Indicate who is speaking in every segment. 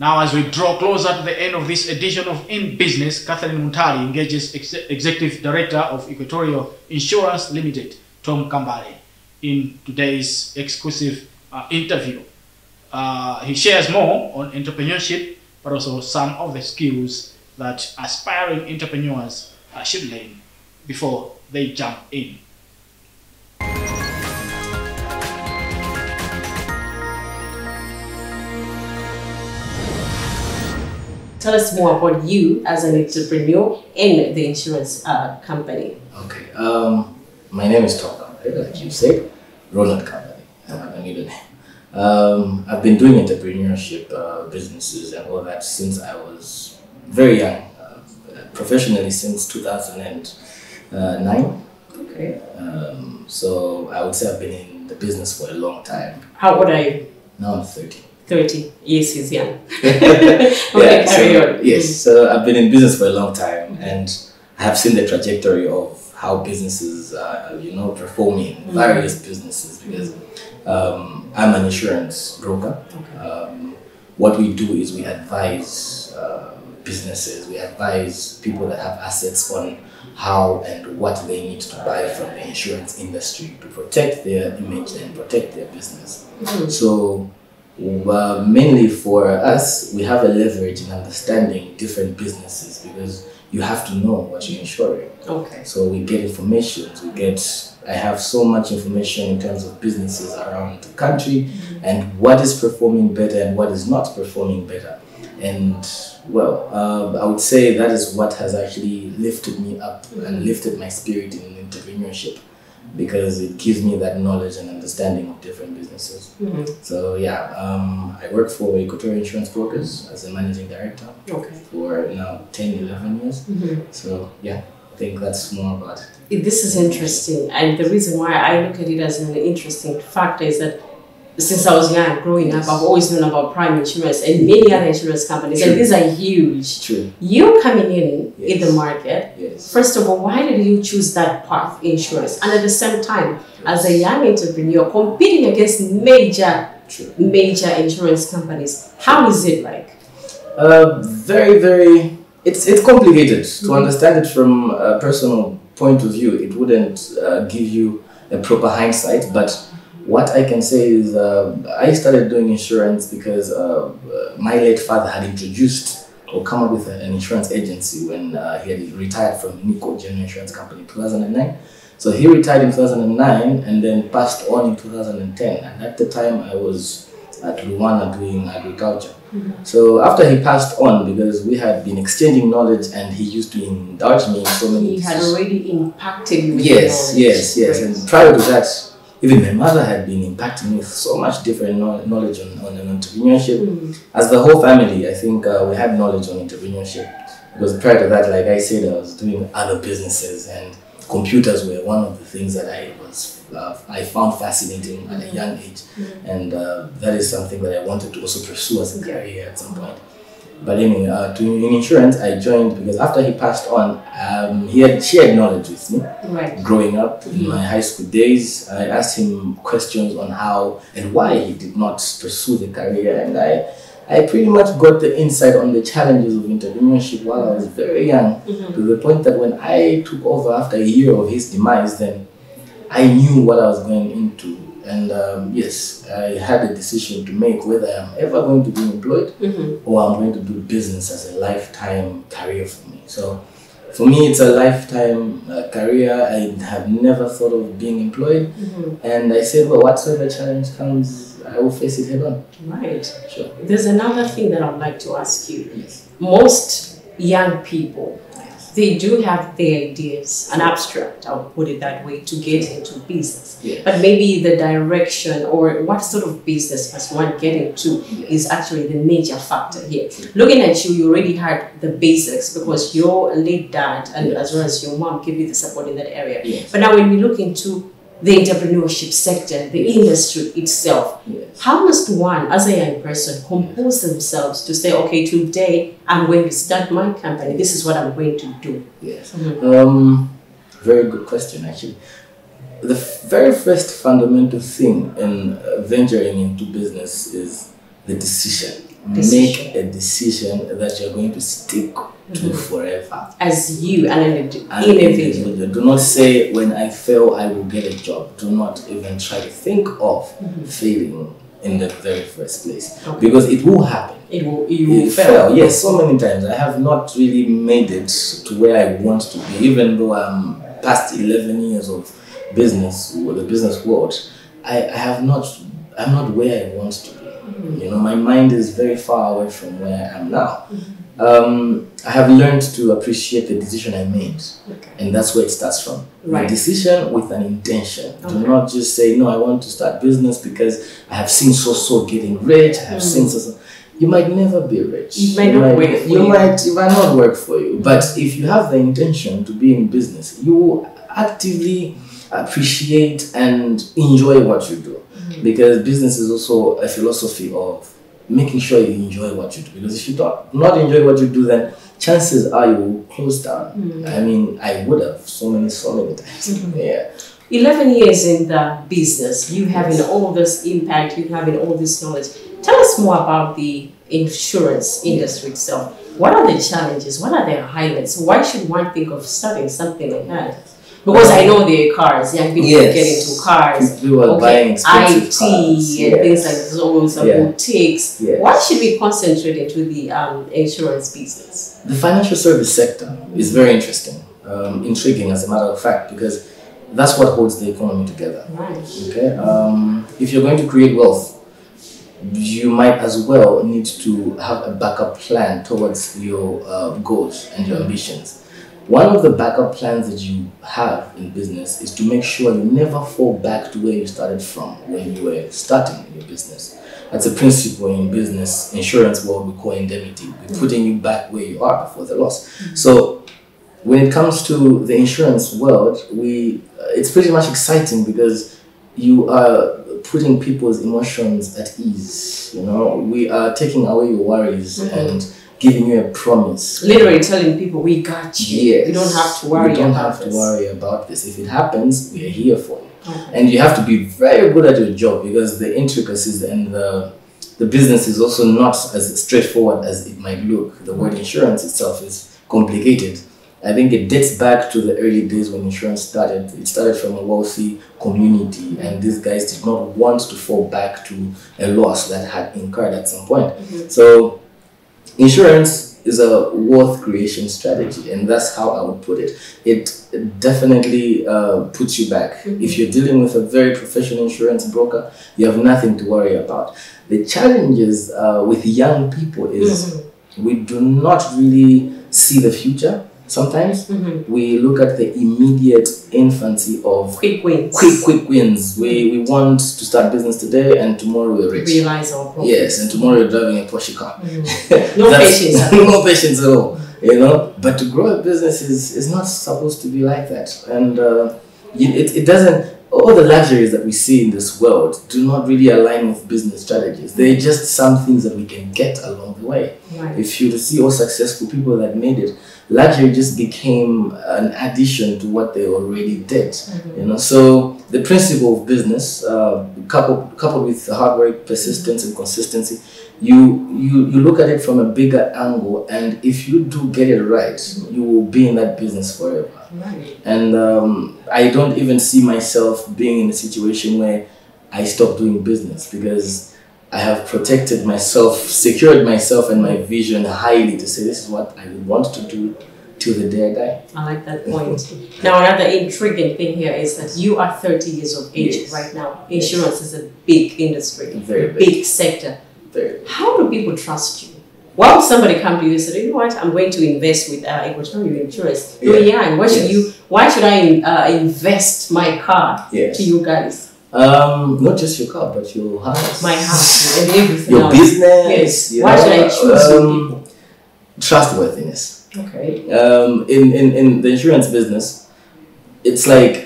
Speaker 1: Now, as we draw closer to the end of this edition of In Business, Kathleen Munthali engages Executive Director of Equatorial Insurance Limited, Tom Kambale, in today's exclusive interview. He shares more on entrepreneurship, but also some of the skills that aspiring entrepreneurs should learn before they jump in.
Speaker 2: Tell us more about you as an entrepreneur in the insurance company.
Speaker 3: Okay, my name is Tom Kambale, like you said, Ronald Kambale. I need a name. I've been doing entrepreneurship, businesses and all that since I was very young, professionally since 2009.
Speaker 2: Okay.
Speaker 3: So I would say I've been in the business for a long time.
Speaker 2: How old are you?
Speaker 3: Now I'm 30.
Speaker 2: 30. Yes, he's young.
Speaker 3: Yeah, carry on. Yes, so I've been in business for a long time, and I have seen the trajectory of how businesses are, performing, various businesses, because I'm an insurance broker. Okay. What we do is we advise businesses, we advise people that have assets on how and what they need to buy from the insurance industry to protect their image and protect their business. So mainly for us, we have a leverage in understanding different businesses because you have to know what you're insuring.
Speaker 2: Okay.
Speaker 3: So we get information, I have so much information in terms of businesses around the country and what is performing better and what is not performing better. And well, I would say that is what has actually lifted me up and lifted my spirit in entrepreneurship, because it gives me that knowledge and understanding of different businesses. So yeah, I work for Equatorial Insurance Brokers as a managing director for now 10, 11 years. So yeah, I think that's more about it.
Speaker 2: This is interesting, and the reason why I look at it as an interesting factor is that since I was young, growing up, I've always known about Prime Insurance and many other insurance companies, and these are huge.
Speaker 3: True.
Speaker 2: You coming in the market,
Speaker 3: yes.
Speaker 2: First of all, why did you choose that path, insurance? And at the same time, as a young entrepreneur, competing against major insurance companies, how is it like?
Speaker 3: Very, very, it's complicated. To understand it from a personal point of view, it wouldn't give you a proper hindsight, but what I can say is I started doing insurance because my late father had introduced or come up with an insurance agency when he had retired from Nico General Insurance Company in 2009. So he retired in 2009 and then passed on in 2010. And at the time I was at Rwanda doing agriculture. So after he passed on, because we had been exchanging knowledge and he used to indulge me in so many
Speaker 2: He had already impacted you with
Speaker 3: yes.
Speaker 2: Right.
Speaker 3: And prior to that, even my mother had been impacting me with so much different knowledge on entrepreneurship. As the whole family, I think we had knowledge on entrepreneurship. Because prior to that, like I said, I was doing other businesses, and computers were one of the things that I found fascinating at a young age. And that is something that I wanted to also pursue as a career at some point. But anyway, in insurance, I joined because after he passed on, he had shared knowledge with me.
Speaker 2: Right.
Speaker 3: Growing up in my high school days, I asked him questions on how and why he did not pursue the career, and I pretty much got the insight on the challenges of entrepreneurship while I was very young, to the point that when I took over after a year of his demise, then I knew what I was going into. And yes, I had a decision to make whether I'm ever going to be employed or I'm going to do business as a lifetime career for me. So for me, it's a lifetime career. I have never thought of being employed. And I said, well, whatsoever challenge comes, I will face it head on.
Speaker 2: Right.
Speaker 3: Sure.
Speaker 2: There's another thing that I'd like to ask you.
Speaker 3: Yes.
Speaker 2: Most young people, they do have their ideas, an abstract, I'll put it that way, to get into business.
Speaker 3: Yeah.
Speaker 2: But maybe the direction or what sort of business must one get into is actually the major factor here. Looking at you, you already had the basics because your late dad and as well as your mom gave you the support in that area.
Speaker 3: Yes.
Speaker 2: But now when we look into the entrepreneurship sector, the industry itself, how must one, as a young person, compose themselves to say, okay, today I'm going to start my company, this is what I'm going to do?
Speaker 3: Yes. Very good question, actually. The very first fundamental thing in venturing into business is the decision. make a decision that you're going to stick to forever.
Speaker 2: As you, an individual.
Speaker 3: Do not say, when I fail, I will get a job. Do not even try to think of failing in the very first place. Because it will happen.
Speaker 2: You will fail.
Speaker 3: Yes, so many times. I have not really made it to where I want to be, even though I'm past 11 years of business, or the business world. I'm not where I want to be. You know, my mind is very far away from where I am now. I have learned to appreciate the decision I made, and that's where it starts from. A decision with an intention. Do not just say, no, I want to start business because I have seen so getting rich. I have seen so. You might never be rich.
Speaker 2: It might not work for you.
Speaker 3: It might not work for you. But if you have the intention to be in business, you will actively appreciate and enjoy what you do. Because business is also a philosophy of making sure you enjoy what you do. Because if you don't not enjoy what you do, then chances are you will close down. I mean, I would have so many times.
Speaker 2: 11 years in the business, you having all this impact, you having all this knowledge. Tell us more about the insurance industry itself. What are the challenges? What are the highlights? Why should one think of starting something like that? Because I know there are cars, young people get into cars,
Speaker 3: people are buying expensive
Speaker 2: IT
Speaker 3: cars.
Speaker 2: and things like those, boutiques. Why should we concentrate into the insurance business?
Speaker 3: The financial service sector is very interesting, intriguing as a matter of fact, because that's what holds the economy together. Okay, if you're going to create wealth, you might as well need to have a backup plan towards your goals and your ambitions. One of the backup plans that you have in business is to make sure you never fall back to where you started from when you were starting your business. That's a principle in business, insurance world we call indemnity. We're putting you back where you are before the loss. So when it comes to the insurance world, it's pretty much exciting because you are putting people's emotions at ease. You know, we are taking away your worries and giving you a promise.
Speaker 2: Literally telling people, we got you.
Speaker 3: Yes.
Speaker 2: You don't have to worry
Speaker 3: about this. If it happens, we are here for you. And you have to be very good at your job, because the intricacies and the business is also not as straightforward as it might look. The word insurance itself is complicated. I think it dates back to the early days when insurance started. It started from a wealthy community, and these guys did not want to fall back to a loss that had incurred at some point. So insurance is a wealth creation strategy, and that's how I would put it. It definitely puts you back. If you're dealing with a very professional insurance broker, you have nothing to worry about. The challenges with young people is we do not really see the future. Sometimes we look at the immediate infancy of
Speaker 2: quick wins.
Speaker 3: Quick wins. We want to start business today, and tomorrow we're rich.
Speaker 2: Realize our problems.
Speaker 3: Yes, and tomorrow you're driving a Porsche car.
Speaker 2: No patience.
Speaker 3: No patience at all. You know, but to grow a business is not supposed to be like that, and it doesn't. All the luxuries that we see in this world do not really align with business strategies. They're just some things that we can get along the way. If you see all successful people that made it, luxury just became an addition to what they already did. You know, so the principle of business, coupled with hard work, persistence, and consistency, you look at it from a bigger angle, and if you do get it right, you will be in that business forever. And I don't even see myself being in a situation where I stop doing business, because I have protected myself, secured myself and my vision highly to say this is what I want to do till the day I die.
Speaker 2: I like that point. Now, another intriguing thing here is that you are 30 years of age right now. Insurance is a big industry,
Speaker 3: very
Speaker 2: big sector.
Speaker 3: Very big.
Speaker 2: How do people trust you? Why would somebody come to you and say, you know what, I'm going to invest with Equatorial Insurance? You're young. Why should I invest my car to you guys?
Speaker 3: Not just your car, but your house.
Speaker 2: My house and everything
Speaker 3: your
Speaker 2: else.
Speaker 3: Business.
Speaker 2: Yes. Why should I choose you?
Speaker 3: Trustworthiness.
Speaker 2: Okay.
Speaker 3: In the insurance business, it's like,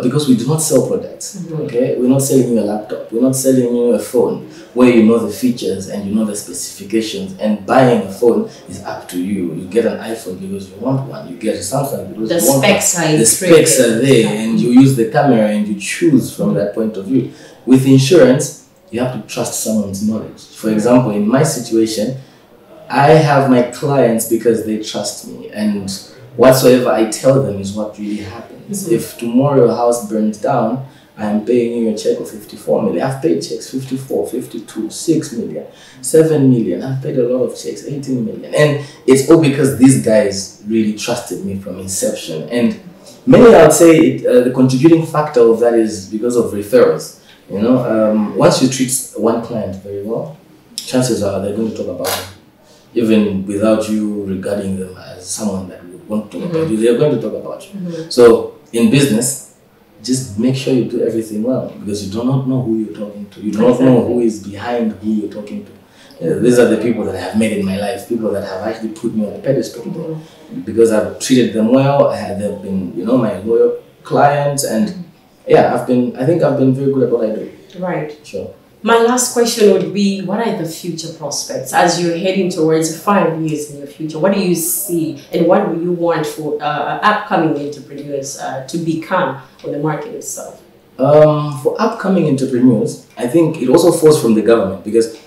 Speaker 3: because we do not sell products, okay? We're not selling you a laptop. We're not selling you a phone where you know the features and you know the specifications, and buying a phone is up to you. You get an iPhone because you want one. You get a Samsung because you want one. The specs are there, and you use the camera and you choose from that point of view. With insurance, you have to trust someone's knowledge. For example, in my situation, I have my clients because they trust me, and whatsoever I tell them is what really happens. If tomorrow a house burns down, I am paying you a check of 54 million. I've paid checks 54, 52, 6 million, 7 million. I've paid a lot of checks, 18 million. And it's all because these guys really trusted me from inception. And mainly I would say the contributing factor of that is because of referrals. You know, once you treat one client very well, chances are they're going to talk about them. Even without you regarding them as someone that would want to talk about you, they're going to talk about you. So in business, just make sure you do everything well, because you do not know who you're talking to. You do not know who is behind who you're talking to. These are the people that I have met in my life, people that have actually put me on a pedestal. Because I've treated them well, they've been, you know, my loyal clients, and yeah, I think I've been very good at what I do.
Speaker 2: Right.
Speaker 3: Sure.
Speaker 2: My last question would be, what are the future prospects as you're heading towards 5 years in your future? What do you see, and what do you want for upcoming entrepreneurs to become on the market itself?
Speaker 3: For upcoming entrepreneurs, I think it also falls from the government, because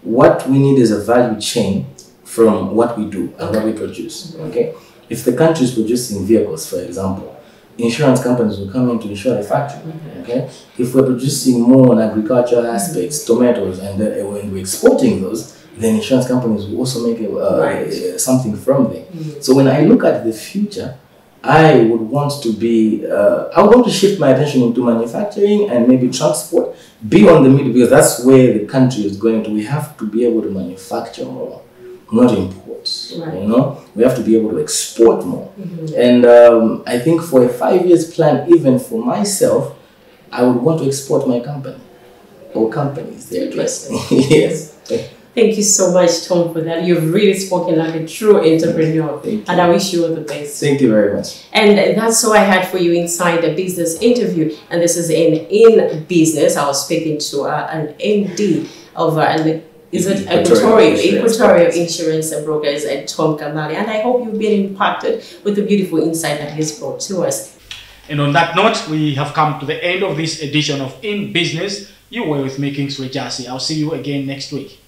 Speaker 3: what we need is a value chain from what we do and what we produce. Okay, if the country is producing vehicles, for example, insurance companies will come in to insure a factory. Okay, if we're producing more on agricultural aspects, tomatoes, and when we're exporting those, then insurance companies will also make something from them. So when I look at the future, I would want to be, I want to shift my attention into manufacturing and maybe transport, be on the middle, because that's where the country is going to. We have to be able to manufacture more, not import. You know, we have to be able to export more. And I think for a 5 years plan, even for myself, I would want to export my company or companies.
Speaker 2: Interesting.
Speaker 3: Yes.
Speaker 2: Thank you so much, Tom, for that. You've really spoken like a true entrepreneur, and I wish you all the best.
Speaker 3: Thank you very much.
Speaker 2: And that's all I had for you inside the business interview. And this is in business. I was speaking to an MD of Equatorial Insurance Brokers at Tom Kambale, and I hope you've been impacted with the beautiful insight that he's brought to us.
Speaker 1: And on that note, we have come to the end of this edition of In Business. You were with me, Kingsley Jassy. I'll see you again next week.